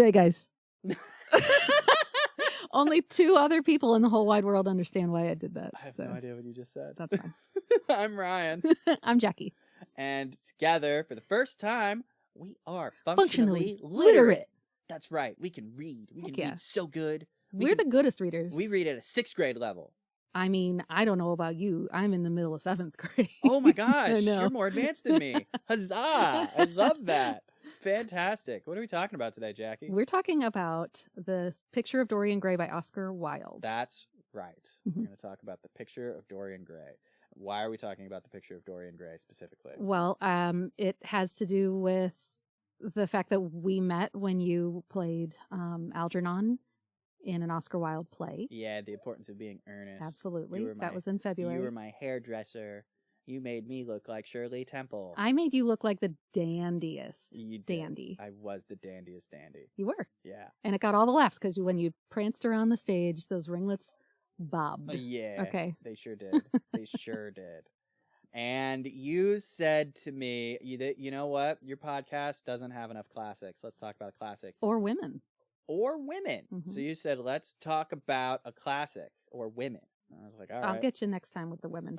day, guys. Only 2 other people in the whole wide world understand why I did that. I have no idea what you just said. That's fine. I'm Ryan. I'm Jackie. And together, for the first time, we are Functionally functionally literate. That's right. We can read. We Heck can yeah. read so good. We're the goodest readers. We read at a 6th grade level. I mean, I don't know about you. I'm in the middle of 7th grade. Oh my gosh. I know. You're more advanced than me. Huzzah. I love that. Fantastic. What are we talking about today, Jackie? We're talking about the Picture of Dorian Gray by Oscar Wilde. That's right. Mm-hmm. We're going to talk about the Picture of Dorian Gray. Why are we talking about the Picture of Dorian Gray specifically? Well, it has to do with the fact that we met when you played Algernon in an Oscar Wilde play. Yeah, the importance of being earnest. Absolutely. That was in February. You were my hairdresser. You made me look like Shirley Temple. I made you look like the dandiest You did. dandy. I was the dandiest dandy. You were. Yeah. And it got all the laughs because when you pranced around the stage, those ringlets bobbed. Yeah. Okay. They sure did. They sure did. And you said to me, you know what? Your podcast doesn't have enough classics. Let's talk about a classic. Or women. Or women. Mm-hmm. So you said, let's talk about a classic or women. And I was like, all right. I'll get you next time with the women.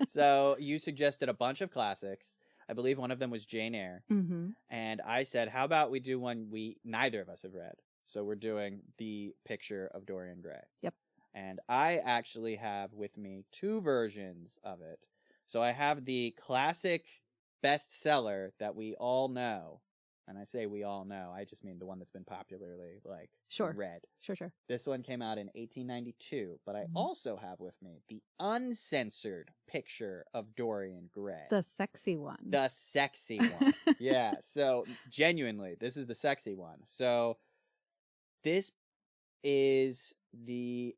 So you suggested a bunch of classics. I believe one of them was Jane Eyre. Mm-hmm. And I said, how about we do one neither of us have read? So we're doing the Picture of Dorian Gray. Yep. And I actually have with me 2 versions of it. So I have the classic bestseller that we all know. And I say we all know. I just mean the one that's been popularly read. Sure. This one came out in 1892. But I also have with me the uncensored Picture of Dorian Gray. The sexy one. The sexy one. Yeah. So genuinely, this is the sexy one. So this is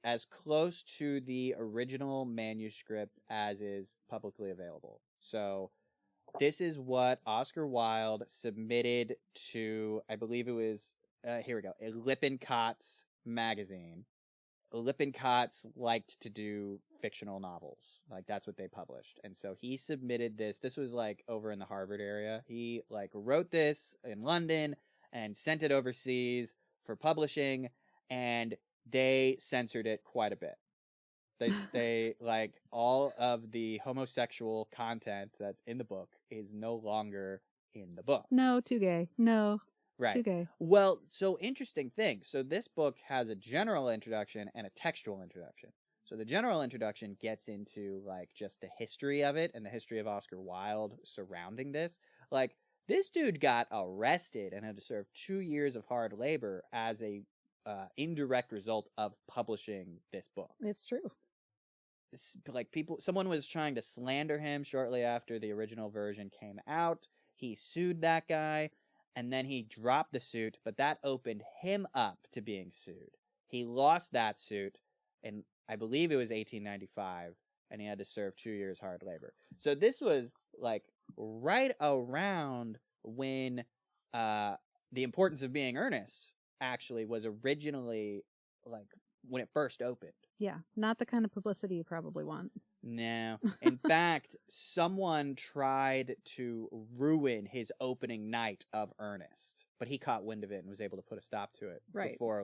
as close to the original manuscript as is publicly available. So this is what Oscar Wilde submitted to, I believe it was, here we go, a Lippincott's magazine. Lippincott's liked to do fictional novels. Like, that's what they published. And so he submitted this. This was, over in the Harvard area. He, wrote this in London and sent it overseas for publishing, and they censored it quite a bit. They all of the homosexual content that's in the book is no longer in the book. No, too gay. No. Right. Too gay. Well, so interesting thing. So this book has a general introduction and a textual introduction. So the general introduction gets into just the history of it and the history of Oscar Wilde surrounding this. This dude got arrested and had to serve 2 years of hard labor as a indirect result of publishing this book. It's true. Someone was trying to slander him shortly after the original version came out. He sued that guy, and then he dropped the suit, but that opened him up to being sued. He lost that suit, and I believe it was 1895, and he had to serve 2 years hard labor. So this was right around when the importance of being earnest actually was originally when it first opened. Yeah, not the kind of publicity you probably want. No. In fact, someone tried to ruin his opening night of Ernest, but he caught wind of it and was able to put a stop to it. Right. Before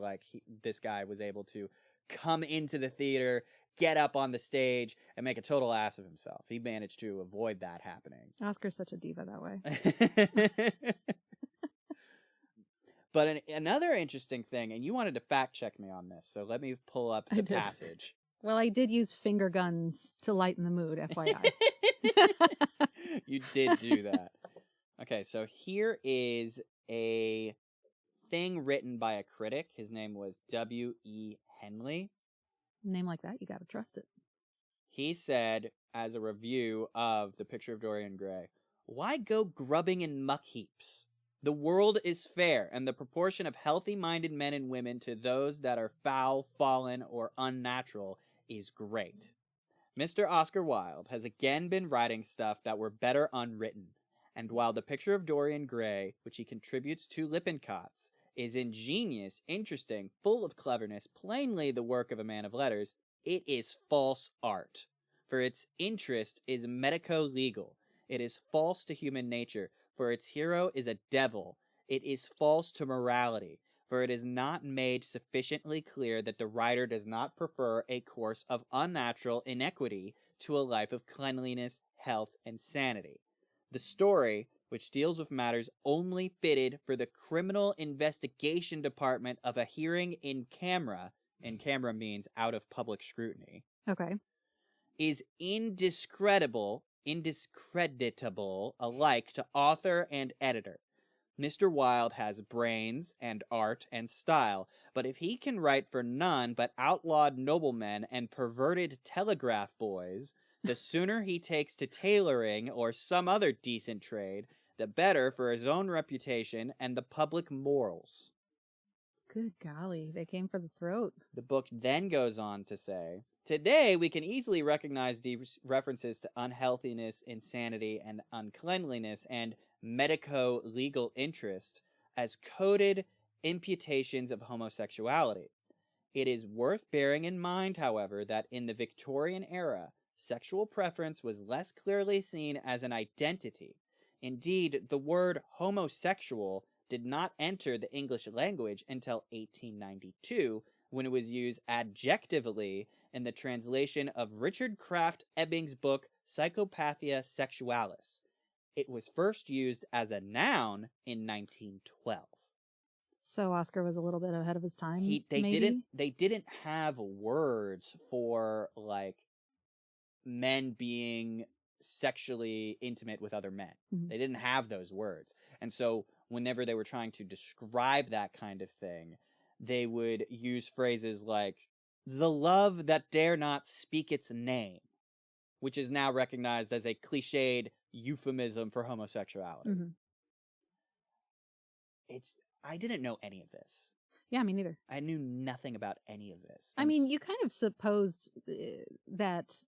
this guy was able to come into the theater, get up on the stage, and make a total ass of himself. He managed to avoid that happening. Oscar's such a diva that way. But another interesting thing, and you wanted to fact check me on this, so let me pull up the passage. Well, I did use finger guns to lighten the mood, FYI. You did do that. Okay, so here is a thing written by a critic. His name was W.E. Henley. Name like that, you gotta trust it. He said, as a review of The Picture of Dorian Gray, "Why go grubbing in muck heaps? The world is fair, and the proportion of healthy-minded men and women to those that are foul, fallen, or unnatural is great. Mr. Oscar Wilde has again been writing stuff that were better unwritten, and while The Picture of Dorian Gray, which he contributes to Lippincott's, is ingenious, interesting, full of cleverness, plainly the work of a man of letters, it is false art, for its interest is medico-legal. It is false to human nature, for its hero is a devil. It is false to morality, for it is not made sufficiently clear that the writer does not prefer a course of unnatural iniquity to a life of cleanliness, health, and sanity. The story, which deals with matters only fitted for the criminal investigation department of a hearing in camera means out of public scrutiny, Okay. is indiscreditable alike to author and editor. Mr. Wilde has brains and art and style, but if he can write for none but outlawed noblemen and perverted telegraph boys, the sooner he takes to tailoring or some other decent trade, the better for his own reputation and the public morals. Good golly, they came for the throat. The book then goes on to say, today we can easily recognize these references to unhealthiness, insanity, and uncleanliness and medico-legal interest as coded imputations of homosexuality. It is worth bearing in mind, however, that in the Victorian era, sexual preference was less clearly seen as an identity. Indeed, the word homosexual did not enter the English language until 1892, when it was used adjectively in the translation of Richard Kraft Ebbing's book Psychopathia Sexualis. It was first used as a noun in 1912. So Oscar was a little bit ahead of his time. They didn't have words for like men being sexually intimate with other men. Mm-hmm. They didn't have those words. And so whenever they were trying to describe that kind of thing, they would use phrases like the love that dare not speak its name, which is now recognized as a cliched euphemism for homosexuality. Mm-hmm. I didn't know any of this. Yeah, me neither. I knew nothing about any of this. I mean, you kind of supposed that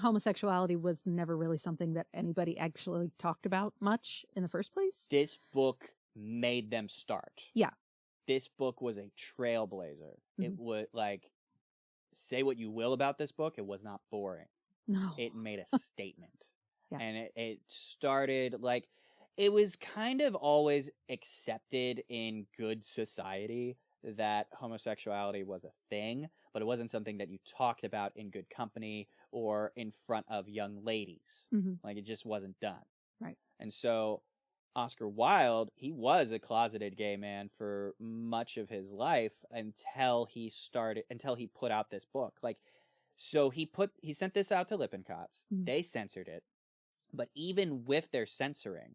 homosexuality was never really something that anybody actually talked about much in the first place. This book made them start. Yeah. This book was a trailblazer. Mm-hmm. It would, like, say what you will about this book, it was not boring. No. It made a statement. Yeah. And it started, like, it was kind of always accepted in good society that homosexuality was a thing, but it wasn't something that you talked about in good company or in front of young ladies. Mm-hmm. Like, it just wasn't done. Right. And so Oscar Wilde, he was a closeted gay man for much of his life until he put out this book. Like, so he sent this out to Lippincotts. Mm-hmm. They censored it. But even with their censoring,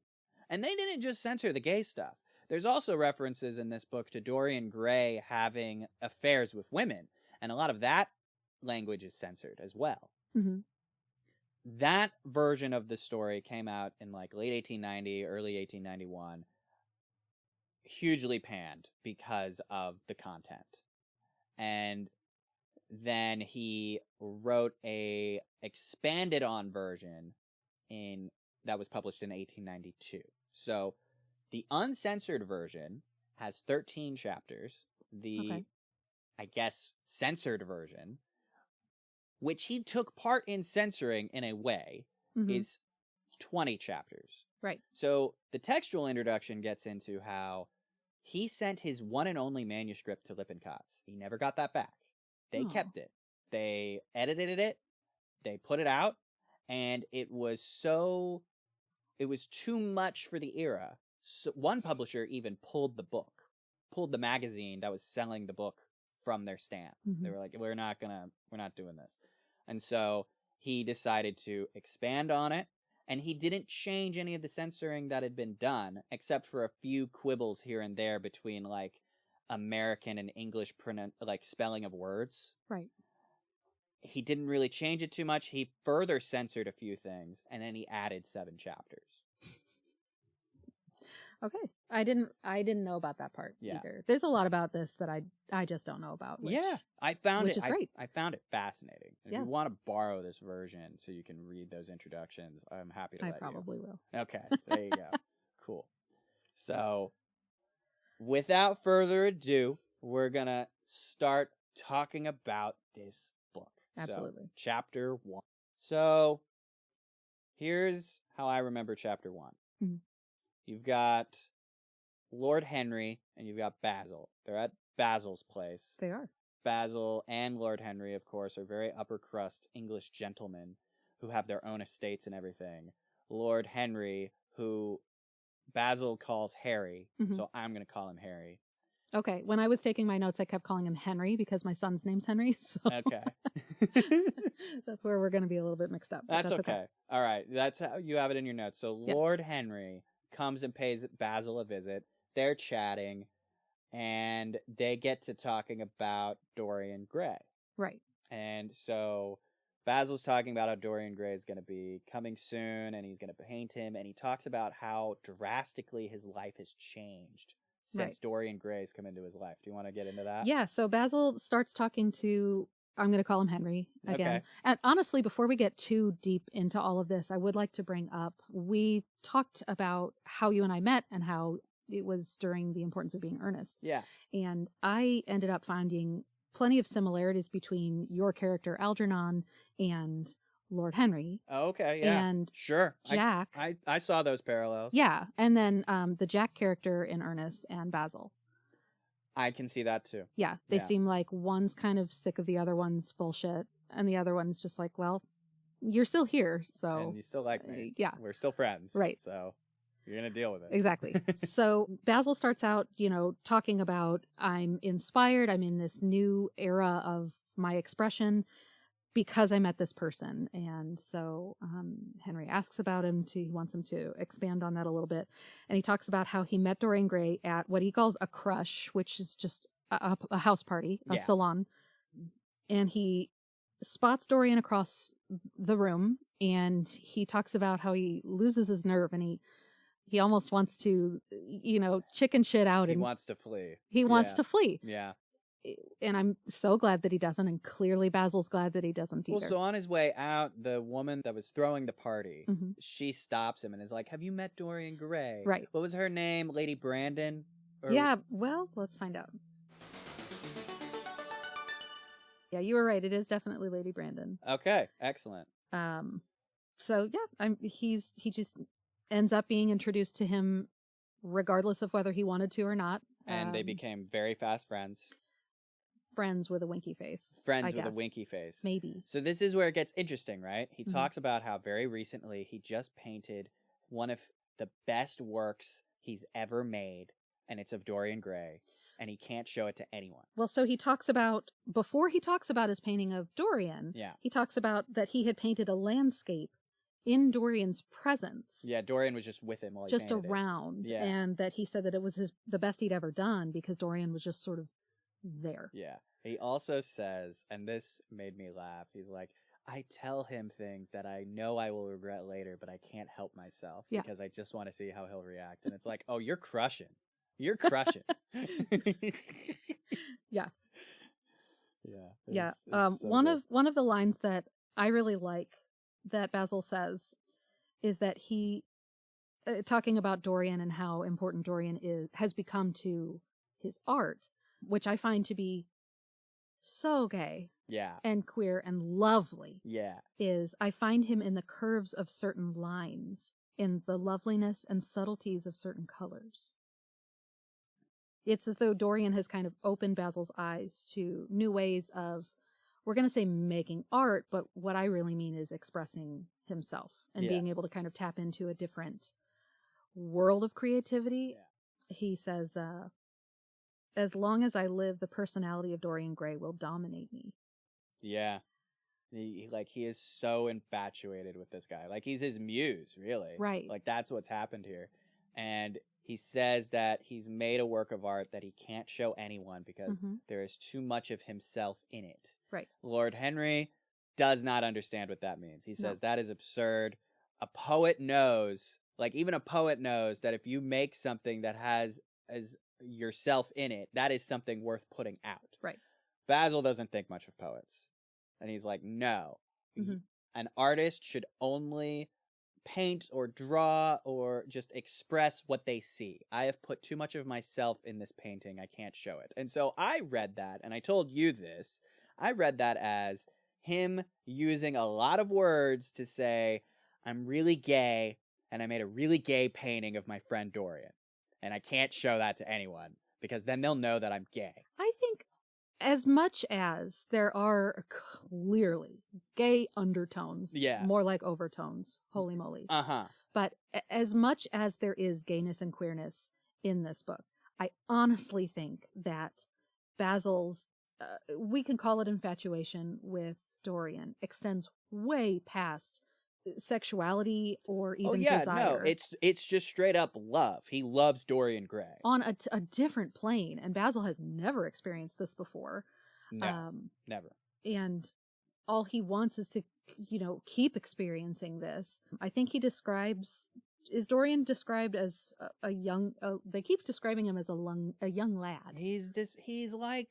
and they didn't just censor the gay stuff. There's also references in this book to Dorian Gray having affairs with women, and a lot of that language is censored as well. Mm-hmm. That version of the story came out in like late 1890, early 1891, hugely panned because of the content. And then he wrote a expanded on version that was published in 1892. So the uncensored version has 13 chapters. The, I guess, censored version, which he took part in censoring in a way, mm-hmm. is 20 chapters. Right. So the textual introduction gets into how he sent his one and only manuscript to Lippincotts. He never got that back. They kept it. They edited it. They put it out. And it was too much for the era. So one publisher even pulled the magazine that was selling the book from their stands. Mm-hmm. They were like, we're not doing this. And so he decided to expand on it, and he didn't change any of the censoring that had been done, except for a few quibbles here and there between like American and English spelling of words. Right. He didn't really change it too much. He further censored a few things, and then he added 7 chapters. Okay. I didn't know about that part either. There's a lot about this that I just don't know about. I found which is great. I found it fascinating. If you want to borrow this version so you can read those introductions, I'm happy to let you. I probably will. Okay. There you go. Cool. So, without further ado, we're going to start talking about this book. Absolutely. So, chapter 1. So, here's how I remember chapter 1. Mm-hmm. you've got Lord Henry and you've got Basil. They're at Basil's place. They are. Basil and Lord Henry, of course, are very upper crust English gentlemen who have their own estates and everything. Lord Henry, who Basil calls Harry, so I'm going to call him Harry. Okay. When I was taking my notes, I kept calling him Henry because my son's name's Henry. So Okay. that's where we're going to be a little bit mixed up. That's okay. All right. That's how you have it in your notes. So Lord Henry comes and pays Basil a visit. They're chatting, and they get to talking about Dorian Gray. Right. And so Basil's talking about how Dorian Gray is going to be coming soon, and he's going to paint him, and he talks about how drastically his life has changed since Dorian Gray's come into his life. Do you want to get into that? Yeah, so Basil starts talking to, I'm going to call him Henry again. Okay. And honestly, before we get too deep into all of this, I would like to bring up, we talked about how you and I met and how it was during the importance of being earnest. Yeah. And I ended up finding plenty of similarities between your character Algernon and Lord Henry. Oh, okay, yeah. And sure. Jack. I saw those parallels. Yeah. And then the Jack character in Ernest and Basil. I can see that too. Yeah. They seem like one's kind of sick of the other one's bullshit, and the other one's just like, well, you're still here, so. And you still like me. Yeah. We're still friends. Right. So you're going to deal with it. Exactly. So Basil starts out, talking about, I'm inspired. I'm in this new era of my expression because I met this person. And so Henry asks about him. He wants him to expand on that a little bit. And he talks about how he met Dorian Gray at what he calls a crush, which is just a house party, a salon. And he spots Dorian across the room, and he talks about how he loses his nerve, and he almost wants to, chicken shit out. He wants to flee. He wants to flee. Yeah. And I'm so glad that he doesn't, and clearly Basil's glad that he doesn't either. Well, so on his way out, the woman that was throwing the party, she stops him and is like, have you met Dorian Gray? Right. What was her name? Lady Brandon? Yeah, well, let's find out. Yeah, you were right. It is definitely Lady Brandon. Okay, excellent. So yeah, he just ends up being introduced to him regardless of whether he wanted to or not. And they became very fast friends. Friends with a winky face. Friends with a winky face. Maybe. So this is where it gets interesting, right? He talks about how very recently he just painted one of the best works he's ever made, and it's of Dorian Gray, and he can't show it to anyone. Well, so he talks about, before he talks about his painting of Dorian, he talks about that he had painted a landscape in Dorian's presence. Yeah, Dorian was just with him while he just painted around. it. Yeah. And that he said that it was the best he'd ever done because Dorian was just sort of there. Yeah. He also says, and this made me laugh, he's like, I tell him things that I know I will regret later, but I can't help myself because I just want to see how he'll react. And it's like, oh, you're crushing. You're crushing. Yeah. Yeah. So one of the lines that I really like that Basil says is that he, talking about Dorian and how important Dorian has become to his art, which I find to be so gay. Yeah. And queer and lovely. Yeah. Is I find him in the curves of certain lines, in the loveliness and subtleties of certain colors. It's as though Dorian has kind of opened Basil's eyes to new ways of, we're going to say making art, but what I really mean is expressing himself and being able to kind of tap into a different world of creativity. Yeah. He says, as long as I live, the personality of Dorian Gray will dominate me. Yeah. He is so infatuated with this guy. Like, he's his muse, really. Right. Like, that's what's happened here. And he says that he's made a work of art that he can't show anyone because there is too much of himself in it. Right. Lord Henry does not understand what that means. He says that is absurd. A poet knows, like, even a poet knows that if you make something that has as yourself in it, that is something worth putting out. Right. Basil doesn't think much of poets. And he's like, no, an artist should only paint or draw or just express what they see. I have put too much of myself in this painting. I can't show it. And so I read that, and I told you this. I read that as him using a lot of words to say, I'm really gay, and I made a really gay painting of my friend Dorian. And I can't show that to anyone because then they'll know that I'm gay. I think as much as there are clearly gay undertones, more like overtones, holy moly. But as much as there is gayness and queerness in this book, I honestly think that Basil's, we can call it infatuation with Dorian, extends way past sexuality or even desire. No, it's just straight up love. He loves Dorian Gray on a different plane, and Basil has never experienced this before. No, never. And all he wants is to, keep experiencing this. I think he is Dorian described as a young, they keep describing him as a young lad. He's like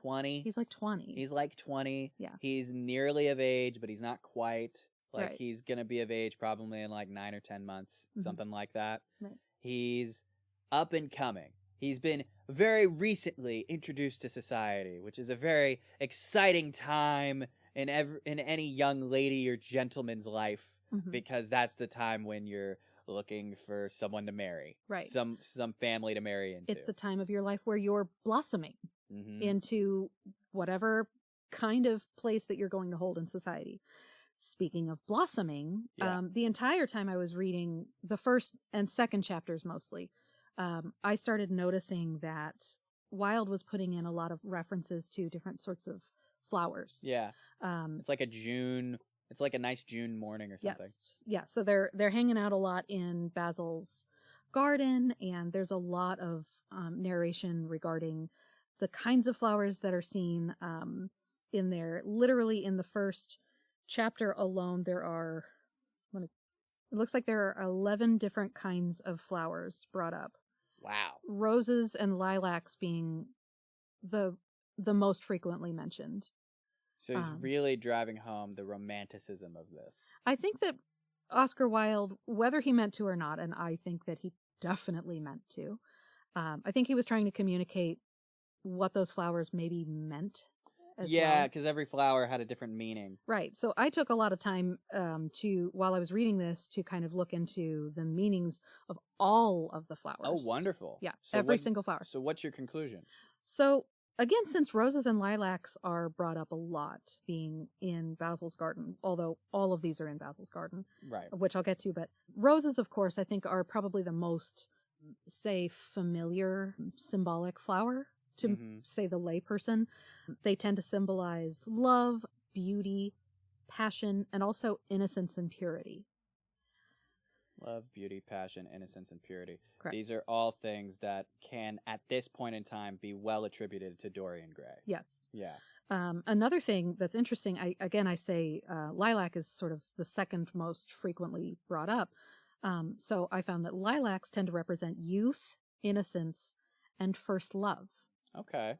20. He's like 20. He's like 20. Yeah. He's nearly of age, but he's not quite. Like, right. He's going to be of age probably in like 9 or 10 months, something like that. Right. He's up and coming. He's been very recently introduced to society, which is a very exciting time in any young lady or gentleman's life, because that's the time when you're looking for someone to marry. Right. Some family to marry into. It's the time of your life where you're blossoming into whatever kind of place that you're going to hold in society. Speaking of blossoming, the entire time I was reading the first and second chapters mostly, I started noticing that Wilde was putting in a lot of references to different sorts of flowers. Yeah. It's like it's like a nice June morning or something. Yes. Yeah. So they're hanging out a lot in Basil's garden, and there's a lot of narration regarding the kinds of flowers that are seen in there. Literally in the first chapter alone, it looks like there are 11 different kinds of flowers brought up. Wow. Roses and lilacs being the most frequently mentioned. So he's really driving home the romanticism of this. I think that Oscar Wilde, whether he meant to or not, and I think that he definitely meant to, I think he was trying to communicate what those flowers maybe meant as well. Yeah, because every flower had a different meaning. Right. So I took a lot of time while I was reading this, to kind of look into the meanings of all of the flowers. Oh, wonderful. Yeah, so every single flower. So what's your conclusion? So again, since roses and lilacs are brought up a lot being in Basil's garden, although all of these are in Basil's garden, right, which I'll get to, but roses, of course, I think are probably the most, say, familiar symbolic flower to say the layperson. They tend to symbolize love, beauty, passion, and also innocence and purity. Love, beauty, passion, innocence, and purity. Correct. These are all things that can, at this point in time, be well attributed to Dorian Gray. Yes. Yeah. Another thing that's interesting, I say lilac is sort of the second most frequently brought up. So I found that lilacs tend to represent youth, innocence, and first love. Okay.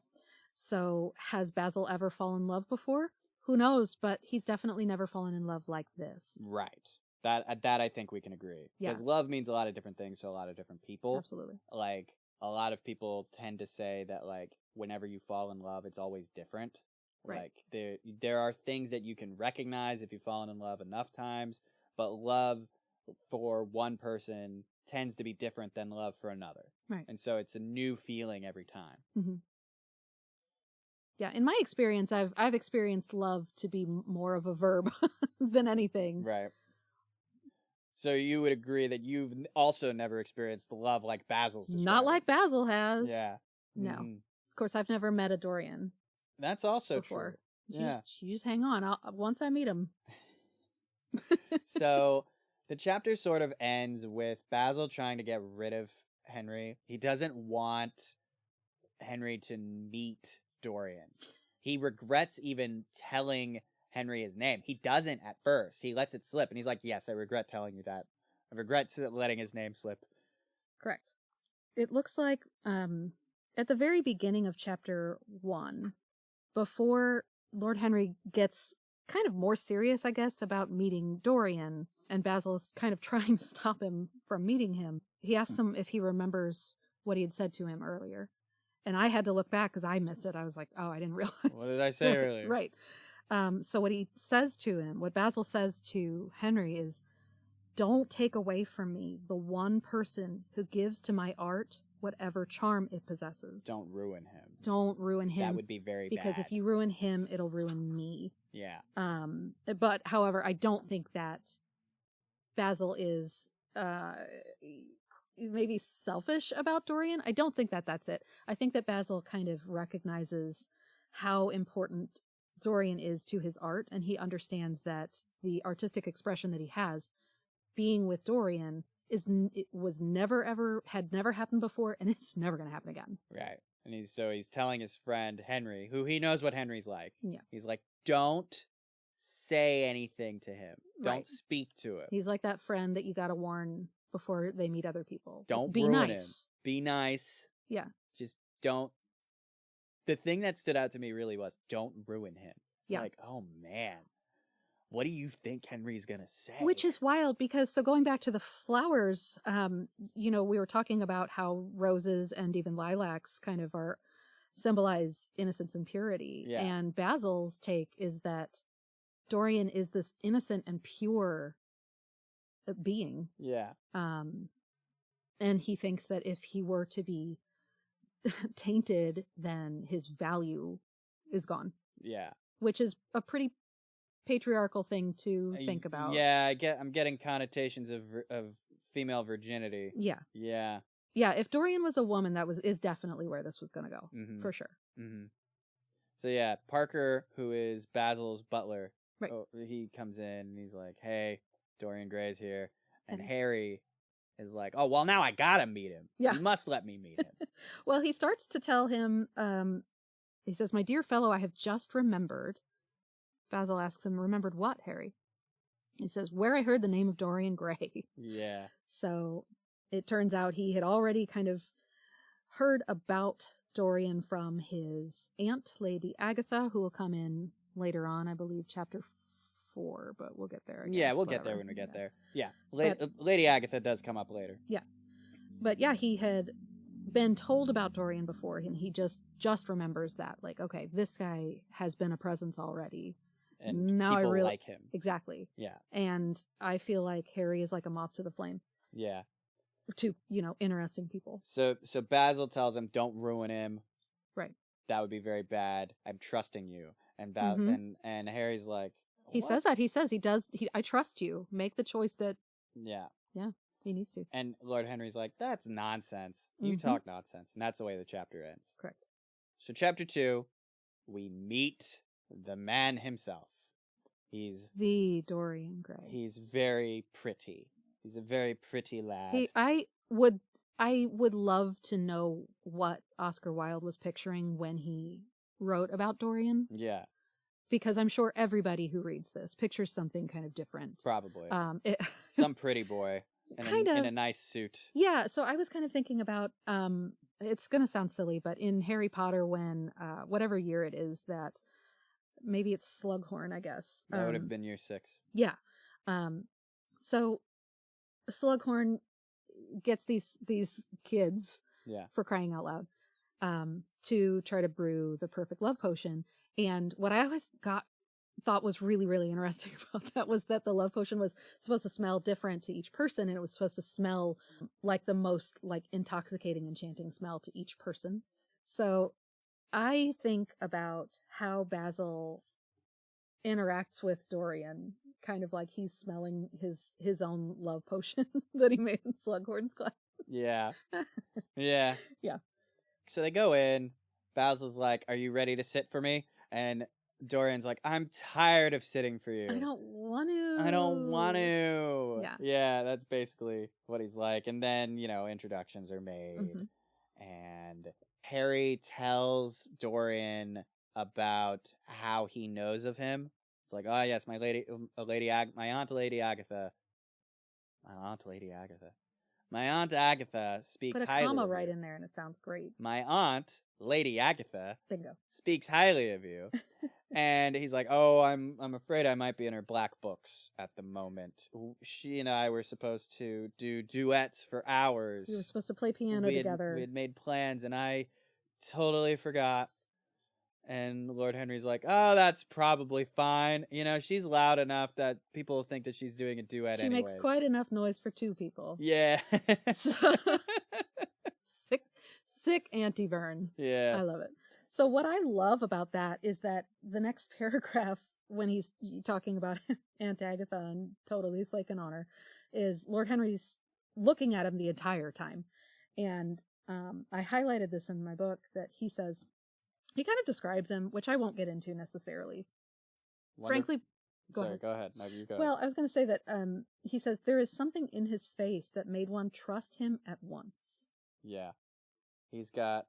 So has Basil ever fallen in love before? Who knows, but he's definitely never fallen in love like this. Right. That I think we can agree. Because love means a lot of different things to a lot of different people. Absolutely. Like, a lot of people tend to say that, like, whenever you fall in love, it's always different. Right. Like, there are things that you can recognize if you've fallen in love enough times, but love for one person tends to be different than love for another. Right. And so it's a new feeling every time. Mm-hmm. Yeah, in my experience, I've experienced love to be more of a verb than anything. Right. So you would agree that you've also never experienced love like Basil's describing. Not like Basil has. Yeah. No. Of course, I've never met a Dorian. That's also before. True. Yeah. You just hang on. Once I meet him. So the chapter sort of ends with Basil trying to get rid of Henry. He doesn't want Henry to meet Dorian. He regrets even telling Henry his name. He doesn't at first. He lets it slip, and he's like, yes, I regret telling you that. I regret letting his name slip. Correct. It looks like at the very beginning of chapter 1, before Lord Henry gets kind of more serious, I guess, about meeting Dorian, and Basil is kind of trying to stop him from meeting him, he asks him if he remembers what he had said to him earlier. And I had to look back because I missed it. I was like, oh, I didn't realize. What did I say earlier? Right. So what he says to him, what Basil says to Henry is, don't take away from me the one person who gives to my art whatever charm it possesses. Don't ruin him. Don't ruin him. That would be very because bad. if you ruin him, it'll ruin me. Yeah. But however, I don't think that Basil is maybe selfish about Dorian. I don't think that that's it. I think that Basil kind of recognizes how important Dorian is to his art, and he understands that the artistic expression that he has being with Dorian it was never ever had never happened before, and it's never going to happen again. Right. And he's telling his friend Henry, who he knows what Henry's like. Yeah. He's like, don't say anything to him. Right. Don't speak to him. He's like that friend that you got to warn before they meet other people. Don't be ruin nice. him. Be nice. Yeah. Just don't. The thing that stood out to me really was don't ruin him. It's Yeah. like, oh man, what do you think Henry's gonna say? Which is wild because, so going back to the flowers, we were talking about how roses and even lilacs kind of symbolize innocence and purity. Yeah. And Basil's take is that Dorian is this innocent and pure being. Yeah. And he thinks that if he were to be tainted, then his value is gone. Yeah. Which is a pretty patriarchal thing to think about. Yeah, I'm getting connotations of female virginity. Yeah. Yeah. Yeah, if Dorian was a woman, is definitely where this was going to go, for sure. Mm-hmm. So yeah, Parker, who is Basil's butler, right? He comes in and he's like, "Hey, Dorian Gray's here," and Harry is like, "Oh, well, now I gotta meet him. Yeah, you must let me meet him." Well, he starts to tell him. He says, "My dear fellow, I have just remembered." Basil asks him, "Remembered what, Harry?" He says, "Where I heard the name of Dorian Gray." Yeah. So it turns out he had already kind of heard about Dorian from his aunt, Lady Agatha, who will come in later on, I believe, chapter 4, but we'll get there. Yeah, we'll get there when we get there. Yeah, Lady Agatha does come up later. Yeah. But yeah, he had been told about Dorian before, and he just remembers that. Like, okay, this guy has been a presence already. And now people I really like him. Exactly. Yeah. And I feel like Harry is like a moth to the flame. Yeah. To, interesting people. So Basil tells him, "Don't ruin him." Right. That would be very bad. I'm trusting you. And and Harry's like, what? He says that. He says he does. I trust you. Make the choice that. Yeah. Yeah. He needs to. And Lord Henry's like, that's nonsense. You talk nonsense. And that's the way the chapter ends. Correct. So chapter 2, we meet the man himself. He's the Dorian Gray. He's very pretty. He's a very pretty lad. I would love to know what Oscar Wilde was picturing when he wrote about Dorian. Yeah. Because I'm sure everybody who reads this pictures something kind of different. Probably. Some pretty boy in a nice suit. Yeah, so I was kind of thinking about, it's going to sound silly, but in Harry Potter when, whatever year it is that, maybe it's Slughorn, I guess. That would have been year 6. Yeah. So Slughorn gets these kids, for crying out loud, to try to brew the perfect love potion. And what I always thought was really, really interesting about that was that the love potion was supposed to smell different to each person, and it was supposed to smell like the most like intoxicating, enchanting smell to each person. So I think about how Basil interacts with Dorian, kind of like he's smelling his own love potion that he made in Slughorn's glass. Yeah. Yeah. Yeah. So they go in. Basil's like, "Are you ready to sit for me?" And Dorian's like, "I'm tired of sitting for you. I don't want to. I don't want to." Yeah. Yeah, that's basically what he's like. And then, introductions are made. And Harry tells Dorian about how he knows of him. It's like, "Oh, yes, my aunt Lady Agatha. My aunt Agatha speaks highly of you." Put a comma right in there and it sounds great. "My aunt, Lady Agatha, Bingo. speaks highly of you." And he's like, "Oh, I'm afraid I might be in her black books at the moment. She and I were supposed to do duets for hours. We were supposed to play piano together. We had made plans and I totally forgot." And Lord Henry's like, oh, that's probably fine. You know, she's loud enough that people think that she's doing a duet She anyways. makes quite enough noise for 2 people. Yeah. So, sick anti-Vern. Yeah. I love it. So what I love about that is that the next paragraph, when he's talking about Aunt Agatha and totally flaking on her, is Lord Henry's looking at him the entire time. And I highlighted this in my book that he says, he kind of describes him, which I won't get into necessarily. Frankly, Sorry, ahead. go ahead. No, you go. Well, I was going to say that he says, there is something in his face that made one trust him at once. Yeah. He's got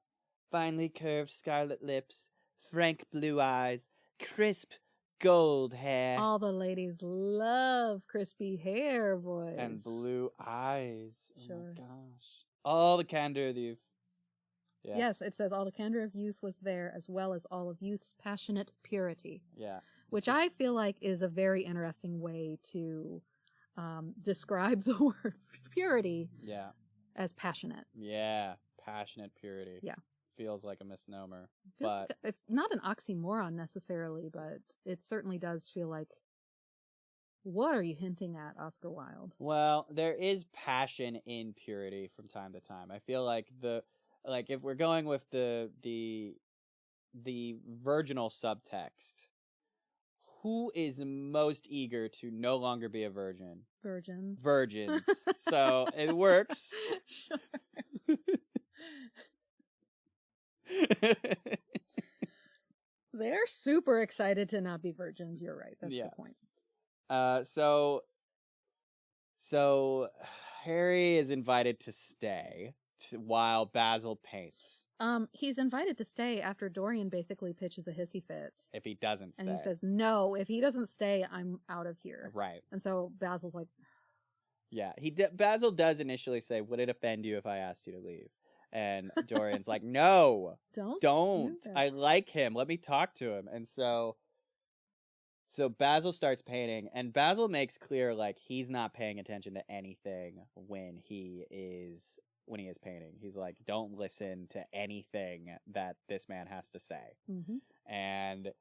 finely curved scarlet lips, frank blue eyes, crisp gold hair. All the ladies love crispy hair, boys. And blue eyes. Sure. Oh my gosh. All the candor of youth. Yeah. Yes, it says all the candor of youth was there, as well as all of youth's passionate purity. Yeah. Which I feel like is a very interesting way to describe the word purity. Yeah. As passionate. Yeah. Passionate purity. Yeah. Feels like a misnomer. Feels But like not an oxymoron necessarily, but it certainly does feel like, what are you hinting at, Oscar Wilde? Well, there is passion in purity from time to time. I feel like if we're going with the virginal subtext, who is most eager to no longer be a virgin? Virgins. So it works. Sure. They're super excited to not be virgins. You're right. That's the point. So Harry is invited to stay while Basil paints. He's invited to stay after Dorian basically pitches a hissy fit. If he doesn't stay. And he says, no, if he doesn't stay, I'm out of here. Right. And so Basil's like... Yeah, Basil does initially say, would it offend you if I asked you to leave? And Dorian's like, no, don't. I like him. Let me talk to him. And so Basil starts painting, and Basil makes clear, like, he's not paying attention to anything when he is painting. He's like, don't listen to anything that this man has to say. Mm-hmm. And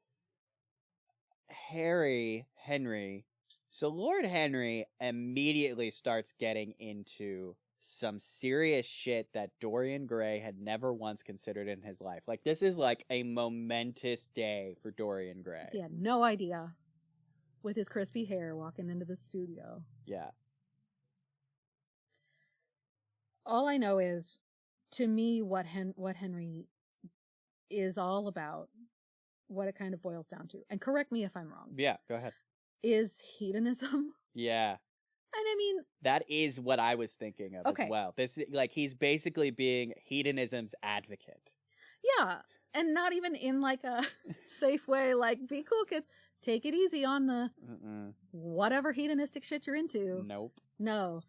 Lord Henry immediately starts getting into some serious shit that Dorian Gray had never once considered in his life. Like, this is like a momentous day for Dorian Gray. He had no idea. With his crispy hair walking into the studio. Yeah. All I know is, to me, what Henry is all about, what it kind of boils down to, and correct me if I'm wrong. Yeah, go ahead. Is hedonism. Yeah. And I mean... That is what I was thinking of as well. This, like, he's basically being hedonism's advocate. Yeah. And not even in, like, a safe way, like, be cool, kids. Take it easy on the whatever hedonistic shit you're into. Nope. No.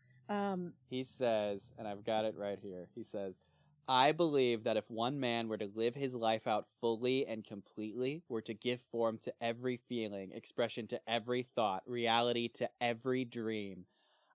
He says, and I've got it right here, he says, I believe that if one man were to live his life out fully and completely, were to give form to every feeling, expression to every thought, reality to every dream,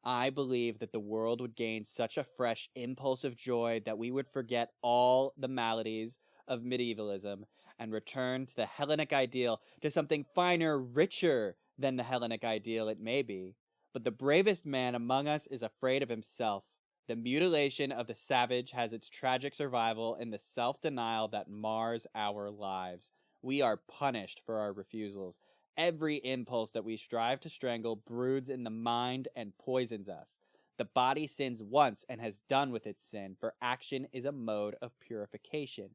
I believe that the world would gain such a fresh impulse of joy that we would forget all the maladies of medievalism and return to the Hellenic ideal, to something finer, richer than the Hellenic ideal it may be. But the bravest man among us is afraid of himself. The mutilation of the savage has its tragic survival in the self-denial that mars our lives. We are punished for our refusals. Every impulse that we strive to strangle broods in the mind and poisons us. The body sins once and has done with its sin, for action is a mode of purification.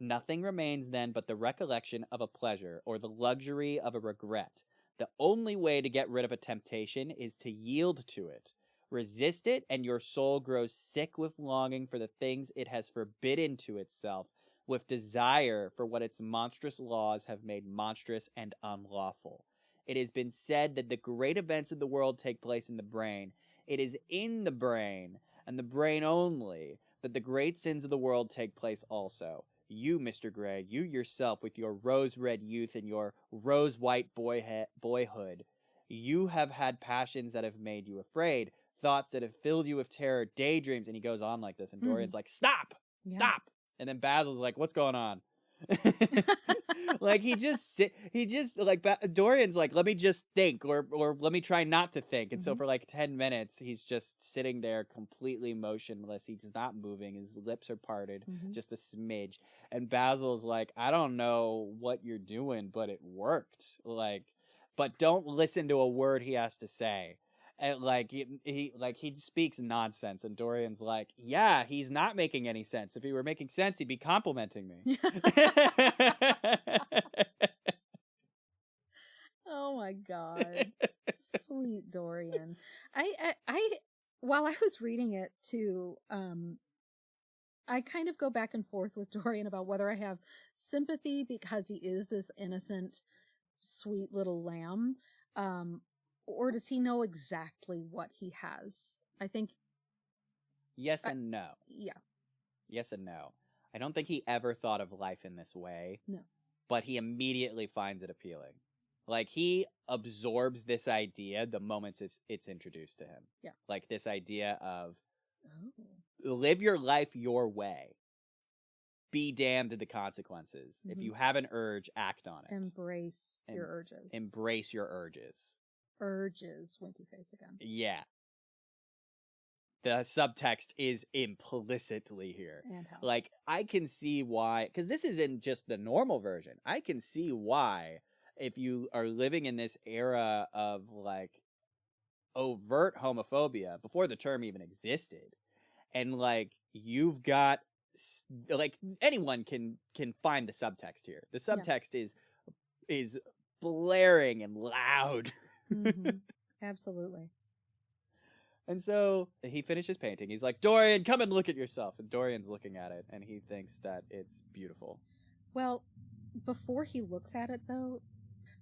Nothing remains then but the recollection of a pleasure, or the luxury of a regret. The only way to get rid of a temptation is to yield to it. Resist it, and your soul grows sick with longing for the things it has forbidden to itself, with desire for what its monstrous laws have made monstrous and unlawful. It has been said that the great events of the world take place in the brain. It is in the brain, and the brain only, that the great sins of the world take place also. You, Mr. Gray, you yourself, with your rose-red youth and your rose-white boyhood, you have had passions that have made you afraid, thoughts that have filled you with terror, daydreams, and he goes on like this, and Dorian's like, stop! And then Basil's like, what's going on? Like he just like Dorian's like, let me just think, or let me try not to think. And so for like 10 minutes, he's just sitting there completely motionless. He's not moving. His lips are parted, just a smidge. And Basil's like, I don't know what you're doing, but it worked. Like, but don't listen to a word he has to say. And like he speaks nonsense, and Dorian's like, yeah, he's not making any sense. If he were making sense, he'd be complimenting me. Oh my God. Sweet Dorian. I while I was reading it too, I kind of go back and forth with Dorian about whether I have sympathy because he is this innocent, sweet little lamb, or does he know exactly what he has? I think yes and no. Yeah. Yes and no. I don't think he ever thought of life in this way. No. But he immediately finds it appealing. Like, he absorbs this idea the moment it's introduced to him. Yeah. Like, this idea of live your life your way. Be damned to the consequences. If you have an urge, act on it. Embrace your urges. Embrace your urges. Urges, winky face again. Yeah. The subtext is implicitly here. And how? Like, I can see why, because this isn't just the normal version. I can see why, if you are living in this era of, like, overt homophobia, before the term even existed, and, like, you've got, like, anyone can find the subtext here. The subtext is blaring and loud. Absolutely. And so he finishes painting. He's like, Dorian, come and look at yourself. And Dorian's looking at it, and he thinks that it's beautiful. Well, before he looks at it, though,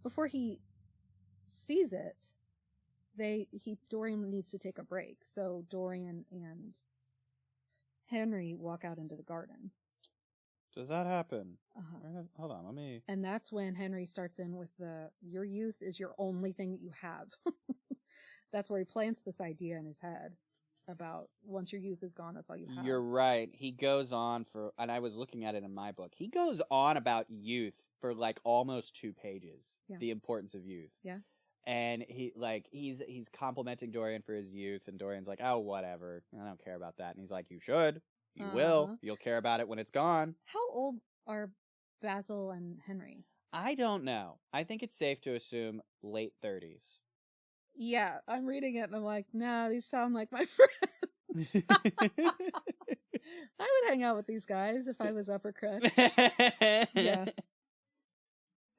before he sees it, Dorian needs to take a break. So Dorian and Henry walk out into the garden. Does that happen? Hold on, let me... And that's when Henry starts in with your youth is your only thing that you have. That's where he plants this idea in his head about once your youth is gone, that's all you have. You're right. He goes on and I was looking at it in my book. He goes on about youth for like almost 2 pages. Yeah. The importance of youth. Yeah. And he's complimenting Dorian for his youth, and Dorian's like, oh, whatever. I don't care about that. And he's like, you should. You will. You'll care about it when it's gone. How old are Basil and Henry? I don't know. I think it's safe to assume late 30s. Yeah, I'm reading it and I'm like, nah, these sound like my friends. I would hang out with these guys if I was upper crust. Yeah.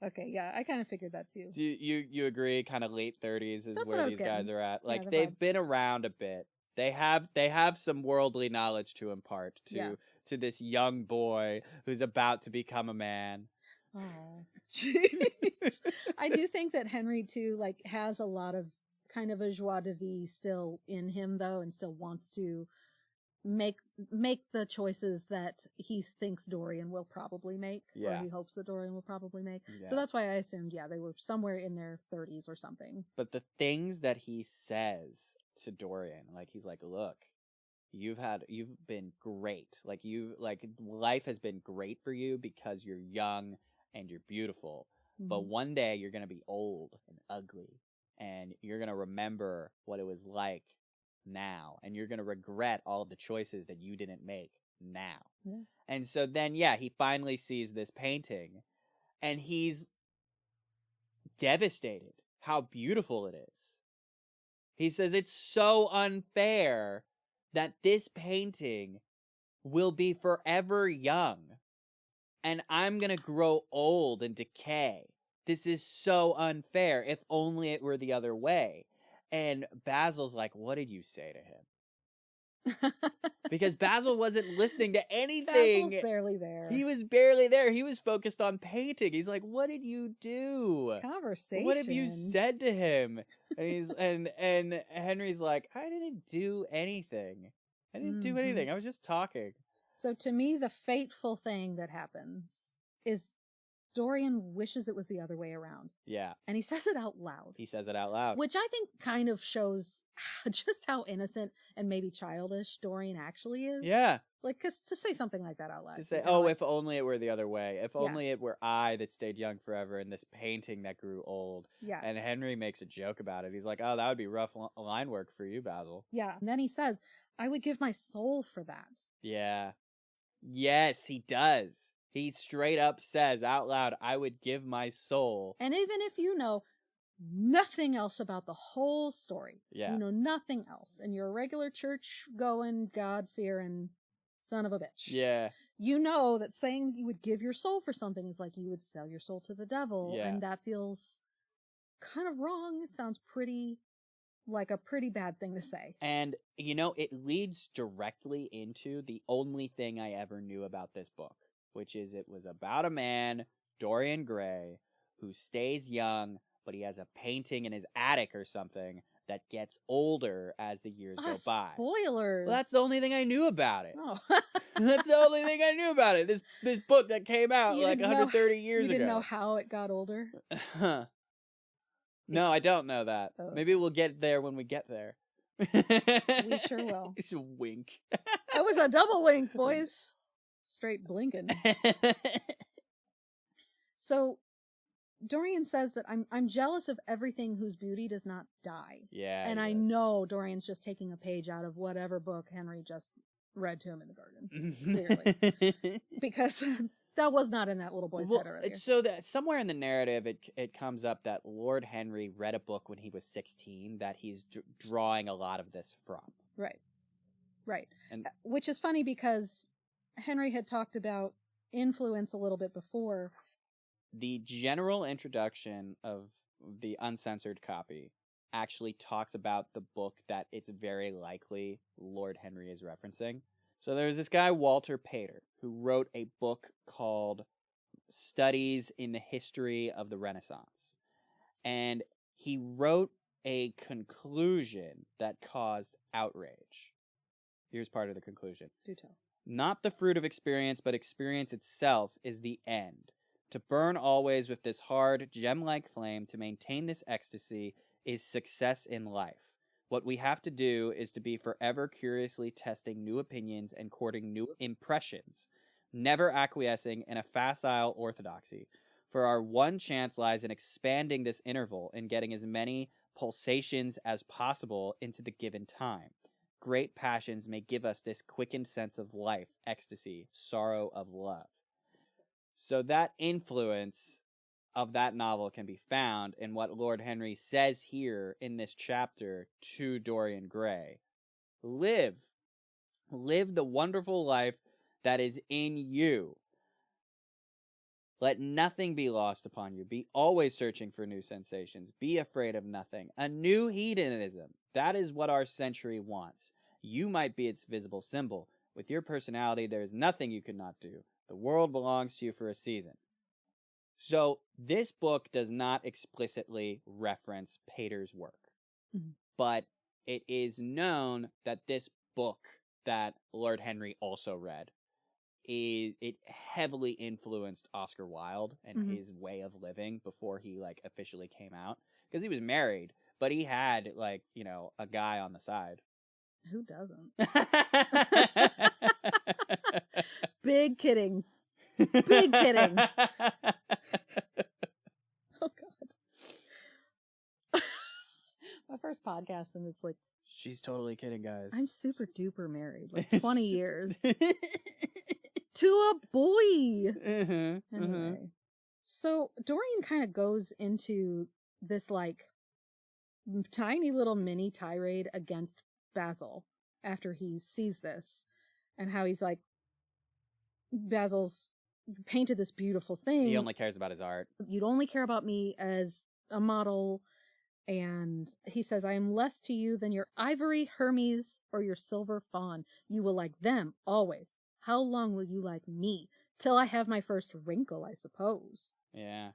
Okay, yeah, I kind of figured that too. Do you agree? Kind of late 30s is where these guys are at. Like, they've been around a bit. They have some worldly knowledge to impart to this young boy who's about to become a man. Oh, jeez. I do think that Henry too, like, has a lot of kind of a joie de vivre still in him, though, and still wants to make the choices that he thinks Dorian will probably make, or he hopes that Dorian will probably make. So that's why I assumed, they were somewhere in their 30s or something. But the things that he says to Dorian, like, he's like, look, you've been great. Like, life has been great for you because you're young and you're beautiful. But one day you're going to be old and ugly, and you're going to remember what it was like now, and you're going to regret all of the choices that you didn't make now. Yeah. And so then, he finally sees this painting, and he's devastated how beautiful it is. He says it's so unfair that this painting will be forever young, and I'm going to grow old and decay. This is so unfair. If only it were the other way. And Basil's like, what did you say to him? Because Basil wasn't listening to anything. Basil's barely there. He was barely there. He was focused on painting. He's like, what did you do? Conversation. What have you said to him? And and Henry's like, I didn't do anything. I didn't do anything. I was just talking. So to me, the fateful thing that happens is Dorian wishes it was the other way around. Yeah. And he says it out loud. He says it out loud. Which I think kind of shows just how innocent and maybe childish Dorian actually is. Yeah. Like, 'cause to say something like that out loud. To say, if only it were the other way. If Yeah. only it were I that stayed young forever in this painting that grew old. Yeah. And Henry makes a joke about it. He's like, oh, that would be rough line work for you, Basil. Yeah. And then he says, I would give my soul for that. Yeah. Yes, he does. He straight up says out loud, I would give my soul. And even if you know nothing else about the whole story, Yeah. you know nothing else, and you're a regular church-going, God-fearing son of a bitch. Yeah. You know that saying you would give your soul for something is like you would sell your soul to the devil, Yeah. and that feels kind of wrong. It sounds like a pretty bad thing to say. And, it leads directly into the only thing I ever knew about this book, which is it was about a man, Dorian Gray, who stays young, but he has a painting in his attic or something that gets older as the years go by. Spoilers. Well, that's the only thing I knew about it. Oh. That's the only thing I knew about it. This book that came out You like didn't know- 130 years ago. You didn't know how it got older? No, I don't know that. Oh. Maybe we'll get there when we get there. We sure will. It's a wink. That was a double wink, boys. Straight blinking. So Dorian says that I'm jealous of everything whose beauty does not die. Yeah. And I yes. know Dorian's just taking a page out of whatever book Henry just read to him in the garden. Clearly. Because that was not in that little boy's head earlier. So that somewhere in the narrative, it comes up that Lord Henry read a book when he was 16 that he's drawing a lot of this from. Right. And which is funny because Henry had talked about influence a little bit before. The general introduction of the uncensored copy actually talks about the book that it's very likely Lord Henry is referencing. So there's this guy, Walter Pater, who wrote a book called Studies in the History of the Renaissance. And he wrote a conclusion that caused outrage. Here's part of the conclusion. Do tell. Not the fruit of experience, but experience itself is the end. To burn always with this hard, gem-like flame, to maintain this ecstasy, is success in life. What we have to do is to be forever curiously testing new opinions and courting new impressions, never acquiescing in a facile orthodoxy. For our one chance lies in expanding this interval and getting as many pulsations as possible into the given time. Great passions may give us this quickened sense of life, ecstasy, sorrow of love. So that influence of that novel can be found in what Lord Henry says here in this chapter to Dorian Gray. Live the wonderful life that is in you. Let nothing be lost upon you. Be always searching for new sensations. Be afraid of nothing. A new hedonism. That is what our century wants. You might be its visible symbol. With your personality, there is nothing you could not do. The world belongs to you for a season. So this book does not explicitly reference Pater's work. Mm-hmm. But it is known that this book that Lord Henry also read, it heavily influenced Oscar Wilde and his way of living before he officially came out. Because he was married, but he had a guy on the side. Who doesn't? Big kidding. Big kidding. Oh, God. My first podcast, and it's like... She's totally kidding, guys. I'm super duper married. 20 years. To a boy. Anyway. So Dorian kind of goes into this tiny little mini tirade against Basil after he sees this, and how he's like, Basil's painted this beautiful thing. He only cares about his art. You'd only care about me as a model. And he says, I am less to you than your ivory Hermes or your silver fawn. You will like them always. How long will you like me? Till I have my first wrinkle, I suppose. Yeah.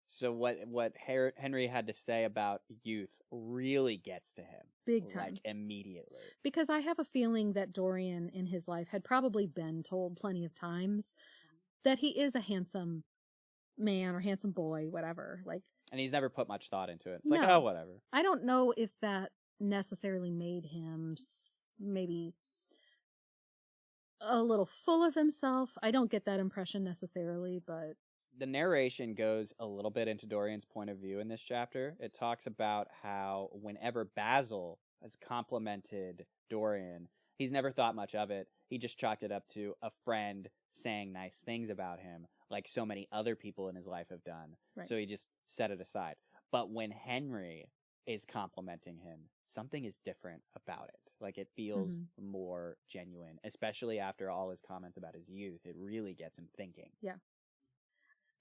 So what Henry had to say about youth really gets to him. Big time. Immediately. Because I have a feeling that Dorian in his life had probably been told plenty of times that he is a handsome man or handsome boy, whatever. Like, And he's never put much thought into it. It's No. like, oh, whatever. I don't know if that necessarily made him maybe a little full of himself. I don't get that impression necessarily, but The narration goes a little bit into Dorian's point of view in this chapter. It talks about how whenever Basil has complimented Dorian, he's never thought much of it. He just chalked it up to a friend saying nice things about him, like so many other people in his life have done. Right. So he just set it aside. But when Henry is complimenting him, something is different about it. Like, it feels more genuine, especially after all his comments about his youth. It really gets him thinking. Yeah.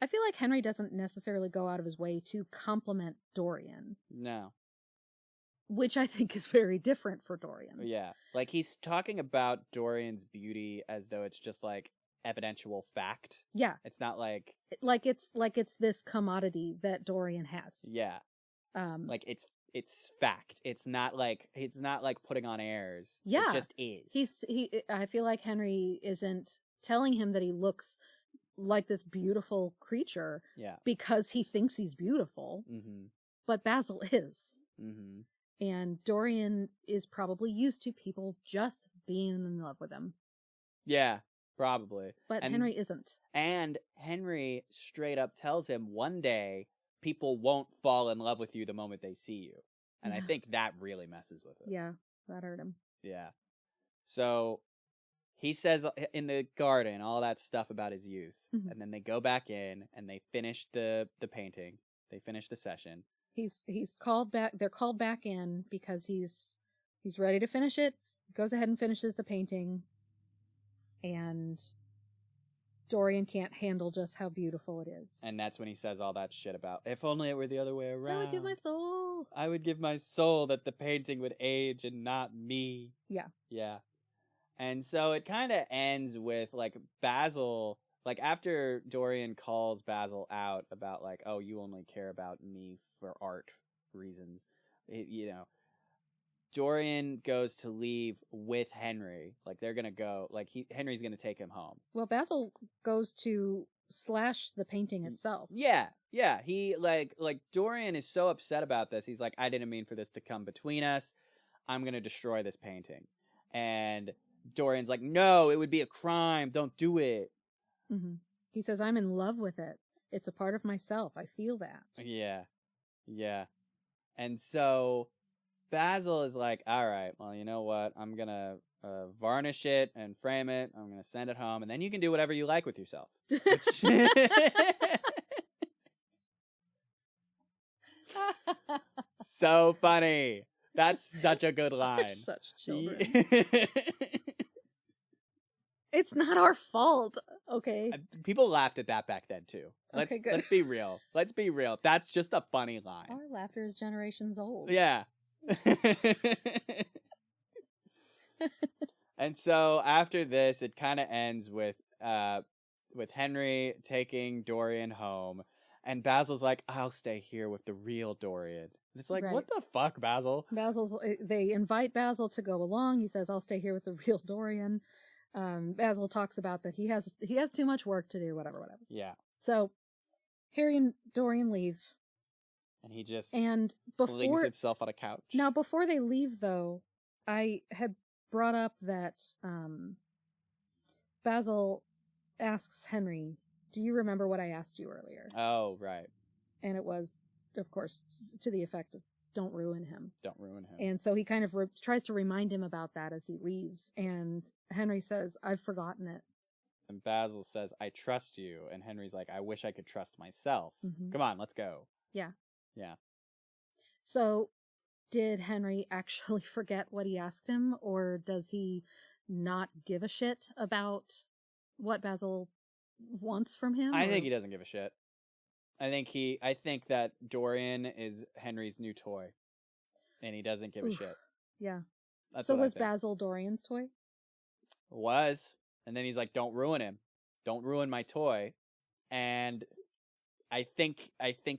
I feel like Henry doesn't necessarily go out of his way to compliment Dorian. No. Which I think is very different for Dorian. Yeah. Like, he's talking about Dorian's beauty as though it's just, like, evidential fact. Yeah. It's not like... Like it's this commodity that Dorian has. Yeah. Like, it's fact. It's not like putting on airs. Yeah. It just is. I feel like Henry isn't telling him that he looks like this beautiful creature. Yeah. Because he thinks he's beautiful. Mm-hmm. But Basil is. Mm-hmm. And Dorian is probably used to people just being in love with him. Yeah, probably. But Henry isn't. And Henry straight up tells him one day people won't fall in love with you the moment they see you. And I think that really messes with it. Yeah, that hurt him. Yeah. So he says in the garden all that stuff about his youth. Mm-hmm. And then they go back in and they finish the painting. They finish the session. He's called back. They're called back in because he's ready to finish it. He goes ahead and finishes the painting. And Dorian can't handle just how beautiful it is. And that's when he says all that shit about, if only it were the other way around. I would give my soul. I would give my soul that the painting would age and not me. Yeah. Yeah. And so it kind of ends with, like, Basil, like, after Dorian calls Basil out about, like, oh, you only care about me for art reasons, Dorian goes to leave with Henry. Like, they're going to go, like, Henry's going to take him home. Well, Basil goes to slash the painting itself. Yeah. Yeah. He, like Dorian is so upset about this. He's like, I didn't mean for this to come between us. I'm going to destroy this painting. And Dorian's like, no, it would be a crime. Don't do it. Mm-hmm. He says, I'm in love with it. It's a part of myself. I feel that. Yeah. Yeah. And so Basil is like, all right, well, you know what? I'm going to varnish it and frame it. I'm going to send it home. And then you can do whatever you like with yourself. So funny. That's such a good line. They're such children. It's not our fault. Okay. People laughed at that back then too. Okay, good. Let's be real. Let's be real. That's just a funny line. Our laughter is generations old. Yeah. And so after this, it kind of ends with Henry taking Dorian home, and Basil's like, I'll stay here with the real Dorian. And it's like, What the fuck, Basil? They invite Basil to go along. He says, I'll stay here with the real Dorian. Basil talks about that he has too much work to do, whatever. Yeah. So Harry and Dorian leave. And he just flings himself on a couch. Now, before they leave, though, I had brought up that Basil asks Henry, do you remember what I asked you earlier? Oh, right. And it was, of course, to the effect of, don't ruin him. Don't ruin him. And so he kind of tries to remind him about that as he leaves. And Henry says, I've forgotten it. And Basil says, I trust you. And Henry's like, I wish I could trust myself. Mm-hmm. Come on, let's go. Yeah. Yeah. So did Henry actually forget what he asked him? Or does he not give a shit about what Basil wants from him? I think he doesn't give a shit. I think that Dorian is Henry's new toy, and he doesn't give a shit. Yeah. That's so what I was think. Basil Dorian's toy? Was. And then he's like, don't ruin him. Don't ruin my toy. And I think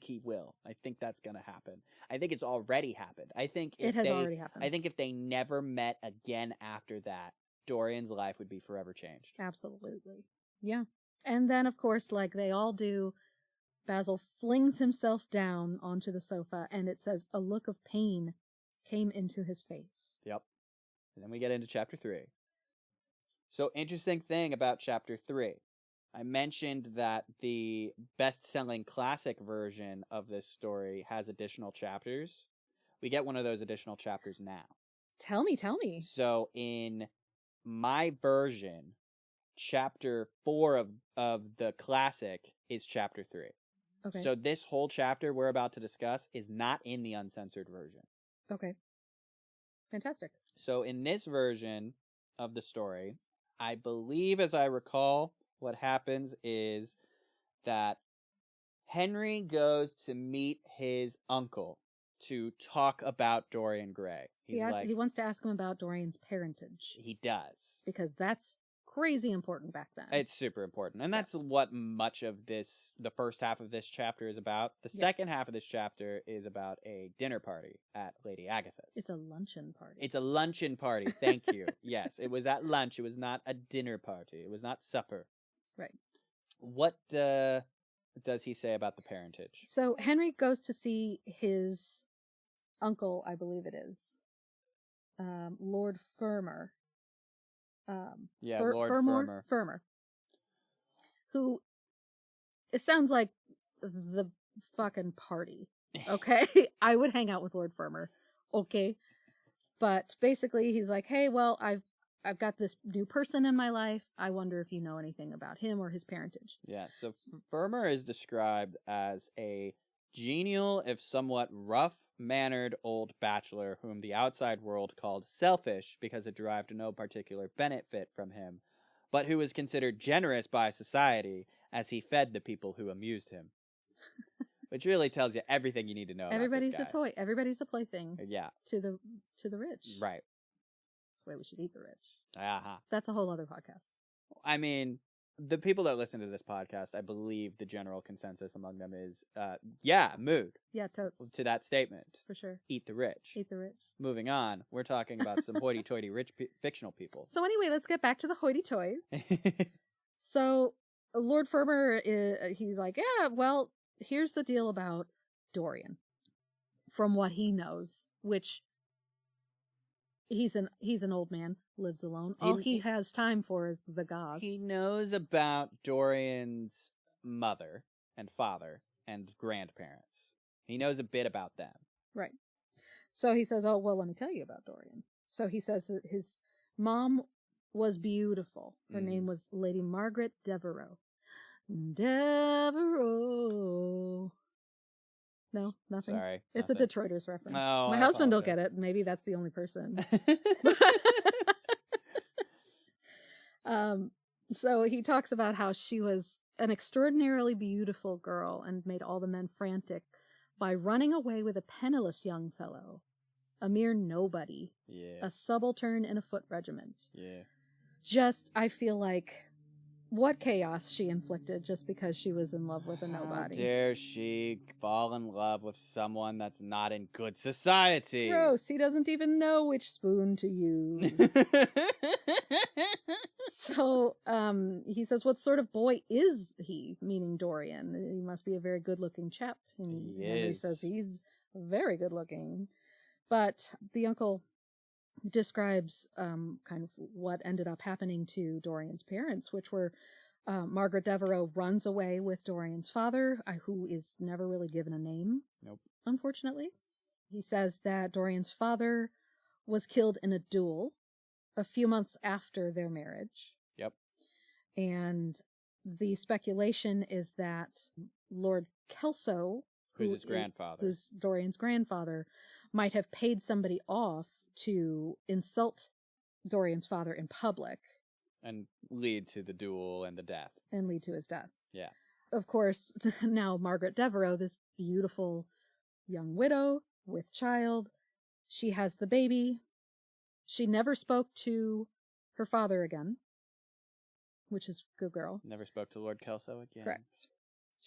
he will. I think that's going to happen. I think it's already happened. It has already happened. I think if they never met again after that, Dorian's life would be forever changed. Absolutely. Yeah. And then, of course, like they all do, Basil flings himself down onto the sofa, and it says a look of pain came into his face. Yep. And then we get into chapter 3. So, interesting thing about chapter 3. I mentioned that the best-selling classic version of this story has additional chapters. We get one of those additional chapters now. Tell me. So, in my version, chapter 4 of the classic is chapter 3. Okay. So, this whole chapter we're about to discuss is not in the uncensored version. Okay. Fantastic. So, in this version of the story, I believe, as I recall, what happens is that Henry goes to meet his uncle to talk about Dorian Gray. He wants to ask him about Dorian's parentage. He does. Because that's crazy important back then. It's super important. And that's what much of the first half of this chapter is about. The second half of this chapter is about a dinner party at Lady Agatha's. It's a luncheon party. It's a luncheon party. Thank you. Yes, it was at lunch. It was not a dinner party. It was not supper. Right. What does he say about the parentage? So Henry goes to see his uncle, I believe it is, Lord Fermor. Lord Fermor. Fermor. Who, it sounds like the fucking party. Okay? I would hang out with Lord Fermor. Okay? But basically he's like, hey, well, I've got this new person in my life. I wonder if you know anything about him or his parentage. Yeah, so Fermor is described as a genial, if somewhat rough-mannered old bachelor whom the outside world called selfish because it derived no particular benefit from him, but who was considered generous by society as he fed the people who amused him. Which really tells you everything you need to know. Everybody's about this guy. a toy. Everybody's a plaything. Yeah. To the rich. Right. That's the way we should eat the rich. Uh-huh. That's a whole other podcast. I mean, the people that listen to this podcast, I believe the general consensus among them is, mood. Yeah, totes. To that statement. For sure. Eat the rich. Eat the rich. Moving on, we're talking about some hoity-toity rich fictional people. So anyway, let's get back to the hoity-toys. So Lord Fermor, he's like, yeah, well, here's the deal about Dorian. From what he knows, which he's an old man, lives alone. All he has time for is the goss. He knows about Dorian's mother and father and grandparents. He knows a bit about them. Right. So he says, oh, well, let me tell you about Dorian. So he says that his mom was beautiful. Her name was Lady Margaret Devereux. Devereux. No, nothing. Sorry. It's nothing. a Detroiters reference. Oh, my husband will get it. Maybe that's the only person. So he talks about how she was an extraordinarily beautiful girl and made all the men frantic by running away with a penniless young fellow, a mere nobody, a subaltern in a foot regiment. Yeah. Just, I feel like, what chaos she inflicted just because she was in love with a nobody. How dare she fall in love with someone that's not in good society? Gross, he doesn't even know which spoon to use. So, he says, what sort of boy is he? Meaning Dorian. He must be a very good-looking chap. And Henry says he's very good-looking. But the uncle describes kind of what ended up happening to Dorian's parents, which were Margaret Devereux runs away with Dorian's father, who is never really given a name. Nope. Unfortunately. He says that Dorian's father was killed in a duel a few months after their marriage. Yep. And the speculation is that Lord Kelso, who's his grandfather, who's Dorian's grandfather, might have paid somebody off to insult Dorian's father in public. And lead to the duel and the death. And lead to his death. Yeah. Of course, now Margaret Devereux, this beautiful young widow with child, she has the baby. She never spoke to her father again, which is good girl. Never spoke to Lord Kelso again. Correct.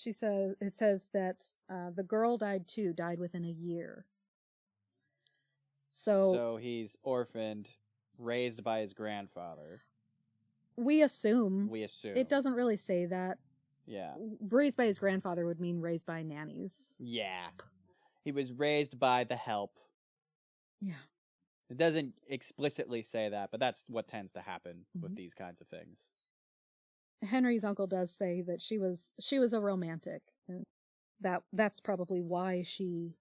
It says that the girl died within a year. So he's orphaned, raised by his grandfather. We assume. We assume. It doesn't really say that. Yeah. Raised by his grandfather would mean raised by nannies. Yeah. He was raised by the help. Yeah. It doesn't explicitly say that, but that's what tends to happen with these kinds of things. Henry's uncle does say that she was a romantic, and that's probably why she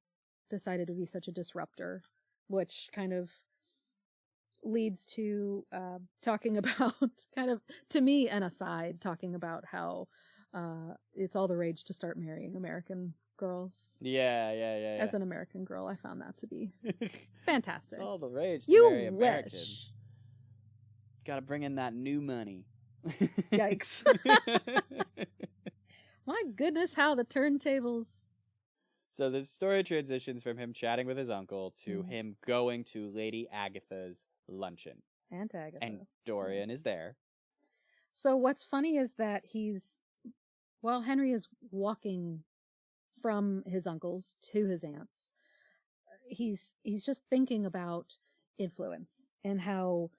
decided to be such a disruptor, which kind of leads to talking about, kind of, to me, an aside, talking about how it's all the rage to start marrying American girls. Yeah. As an American girl, I found that to be fantastic. It's all the rage to You marry American. wish. Gotta bring in that new money. Yikes. My goodness, how the turntables. So the story transitions from him chatting with his uncle to him going to Lady Agatha's luncheon. Aunt Agatha. And Dorian is there. So what's funny is that Henry is walking from his uncle's to his aunt's. He's just thinking about influence and how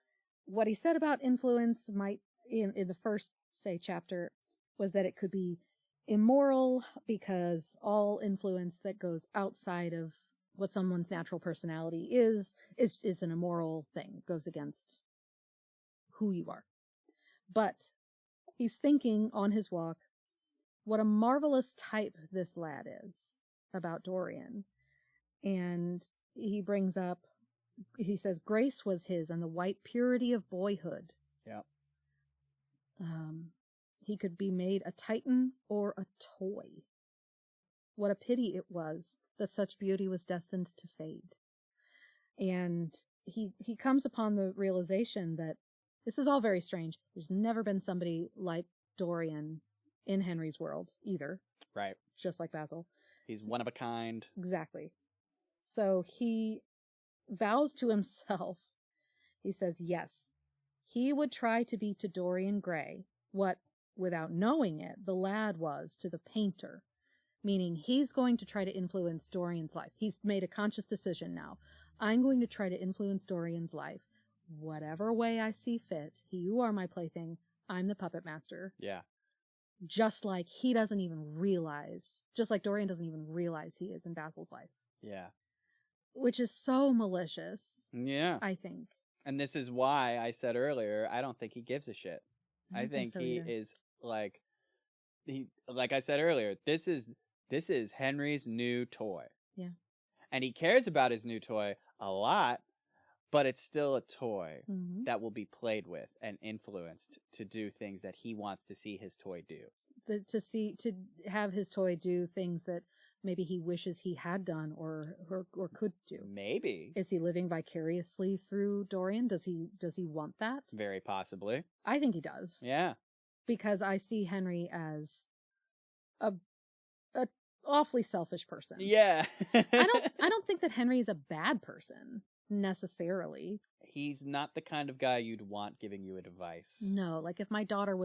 what he said about influence might, in the first, say, chapter, was that it could be immoral because all influence that goes outside of what someone's natural personality is an immoral thing. It goes against who you are. But he's thinking on his walk, what a marvelous type this lad is about Dorian. And he brings up, he says, grace was his and the white purity of boyhood. Yeah. He could be made a titan or a toy. What a pity it was that such beauty was destined to fade. And he comes upon the realization that this is all very strange. There's never been somebody like Dorian in Henry's world either. Right. Just like Basil. He's one of a kind. Exactly. So he vows to himself, he says, yes, he would try to be to Dorian Gray what, without knowing it, the lad was to the painter. Meaning he's going to try to influence Dorian's life. He's made a conscious decision now. I'm going to try to influence Dorian's life. Whatever way I see fit. You are my plaything. I'm the puppet master. Yeah. Just like he doesn't even realize, just like Dorian doesn't even realize he is in Basil's life. Yeah. Which is so malicious. Yeah. I think. And this is why I said earlier, I don't think he gives a shit. I think so he either. is like I said earlier, this is Henry's new toy. Yeah. And he cares about his new toy a lot, but it's still a toy that will be played with and influenced to do things that he wants to see his toy do. To have his toy do things that maybe he wishes he had done or could do. Maybe. Is he living vicariously through Dorian? Does he want that? Very possibly. I think he does. Yeah. Because I see Henry as a awfully selfish person. Yeah. I don't think that Henry is a bad person necessarily. He's not the kind of guy you'd want giving you advice. No, like if my daughter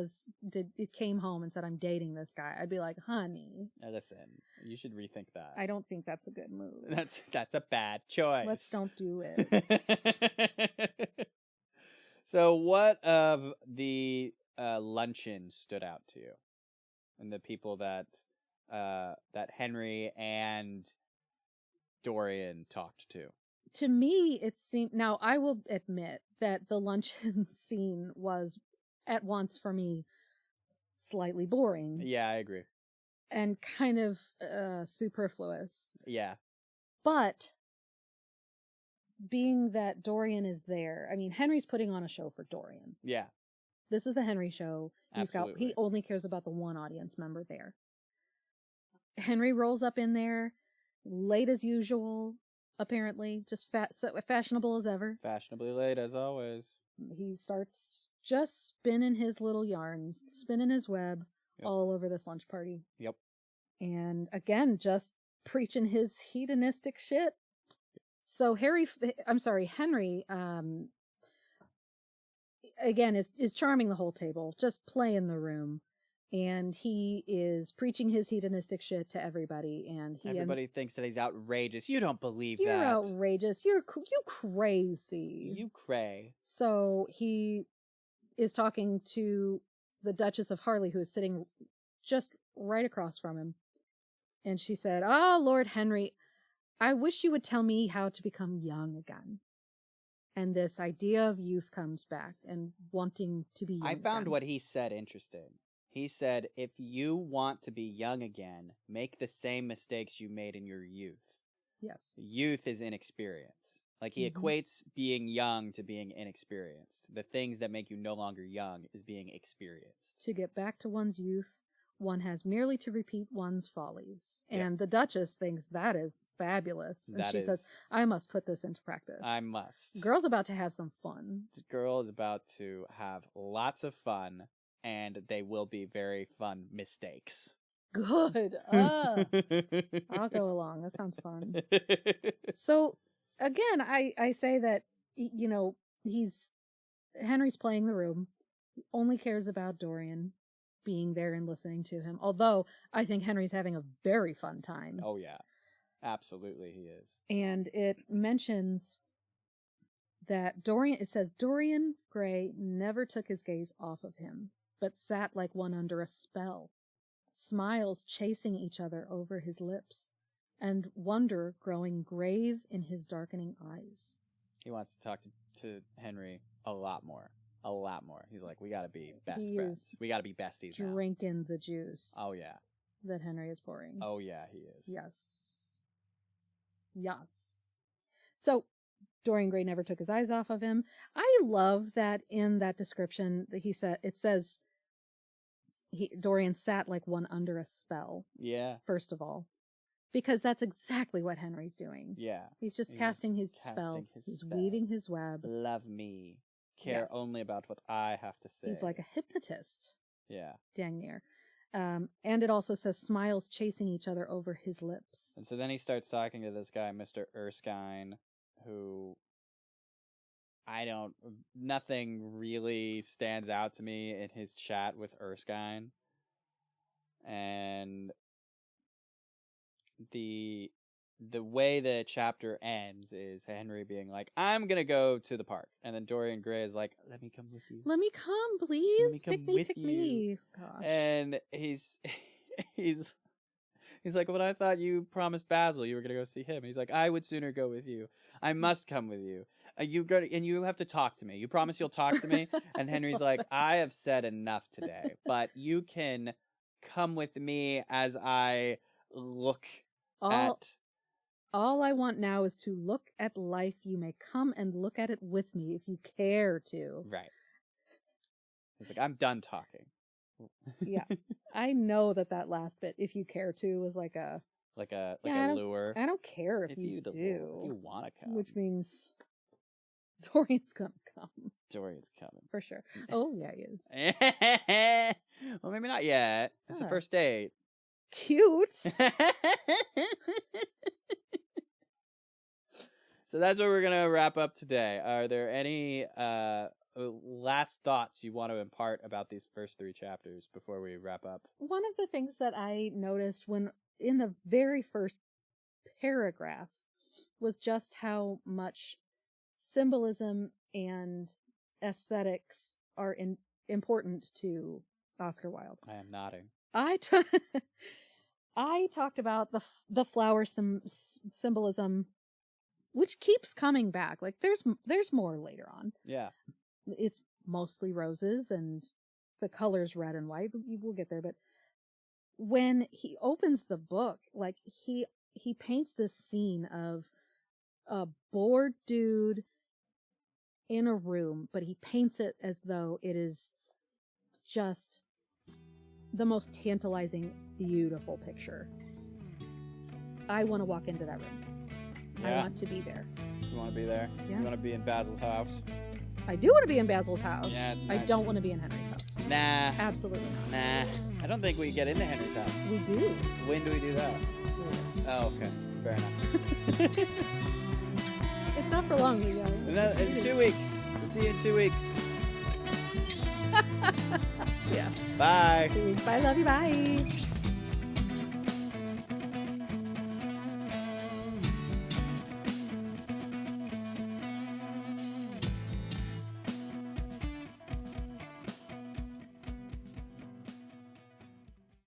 came home and said I'm dating this guy, I'd be like, honey, listen, you should rethink that. I don't think that's a good move. That's a bad choice. Let's don't do it. So what of the luncheon stood out to you? And the people that Henry and Dorian talked to? To me, it seemed... Now, I will admit that the luncheon scene was, at once, for me, slightly boring. Yeah, I agree. And kind of superfluous. Yeah. But, being that Dorian is there... I mean, Henry's putting on a show for Dorian. Yeah. This is the Henry show. Absolutely. He only cares about the one audience member there. Henry rolls up in there, late as usual... Apparently, just fashionable as ever. Fashionably late as always. He starts just spinning his little yarns, spinning his web all over this lunch party. Yep. And again, just preaching his hedonistic shit. So Henry, again, is charming the whole table, just playing the room. And he is preaching his hedonistic shit to everybody, and everybody thinks that he's outrageous. You don't believe You're that. You're outrageous. You crazy. You cray. So he is talking to the Duchess of Harley, who is sitting just right across from him. And she said, "Ah, Lord Henry, I wish you would tell me how to become young again." And this idea of youth comes back and wanting to be young I found again. what he said interesting. He said, if you want to be young again, make the same mistakes you made in your youth. Yes. Youth is inexperience. Like, he Mhm. equates being young to being inexperienced. The things that make you no longer young is being experienced. To get back to one's youth, one has merely to repeat one's follies. Yep. And the Duchess thinks that is fabulous. And That she says, is- I must put this into practice. I must. Girl's about to have some fun. Girl is about to have lots of fun, and they will be very fun mistakes. Good. I'll go along. That sounds fun. So, again, I say that, you know, Henry's playing the room, only cares about Dorian being there and listening to him. Although, I think Henry's having a very fun time. Oh, yeah. Absolutely, he is. And it mentions that it says, Dorian Gray never took his gaze off of him, but sat like one under a spell, smiles chasing each other over his lips, and wonder growing grave in his darkening eyes. He wants to talk to Henry a lot more. A lot more. He's like, we gotta be best friends. We gotta be besties now. Drinking the juice. Oh, yeah. That Henry is pouring. Oh, yeah, he is. Yes. Yes. So, Dorian Gray never took his eyes off of him. I love that in that description that it says Dorian sat like one under a spell. Yeah. First of all. Because that's exactly what Henry's doing. Yeah. He's just casting his spell. He's weaving his web. Love me. Care only about what I have to say. He's like a hypnotist. Yeah. Dang near. And it also says smiles chasing each other over his lips. And so then he starts talking to this guy, Mr. Erskine, who nothing really stands out to me in his chat with Erskine. And the way the chapter ends is Henry being like, I'm gonna go to the park. And then Dorian Gray is like, let me come with you. Let me come, please. Pick me. Gosh. And he's like, but I thought you promised Basil you were gonna go see him. And he's like, I would sooner go with you. I must come with you. You have to talk to me. You promise you'll talk to me? And Henry's like, I have said enough today, but you can come with me as I look at... All I want now is to look at life. You may come and look at it with me if you care to. Right. He's like, I'm done talking. Yeah. I know that last bit, if you care to, was like a lure. I don't care if you do. If you want to come. Which means Dorian's gonna come. Dorian's coming. For sure. Oh, yeah, he is. Well, maybe not yet. It's the first date. Cute. So that's where we're going to wrap up today. Are there any last thoughts you want to impart about these first 3 chapters before we wrap up? One of the things that I noticed in the very first paragraph was just how much symbolism and aesthetics are important to Oscar Wilde. I am nodding. I talked about the flower symbolism, which keeps coming back. Like there's more later on. Yeah. It's mostly roses and the colors red and white. We'll get there. But when he opens the book, like he paints this scene of a bored dude in a room, but he paints it as though it is just the most tantalizing, beautiful picture. I want to walk into that room. Yeah. I want to be there. You want to be there? Yeah. You want to be in Basil's house? I do want to be in Basil's house. Yeah, it's nice. I don't want to be in Henry's house. Nah. Absolutely not. Nah. I don't think we get into Henry's house. We do. When do we do that? Yeah. Oh, okay. Fair enough. It's not for long, you guys. In 2 weeks. We'll see you in 2 weeks. Yeah. Bye. 2 weeks. Bye. Love you. Bye.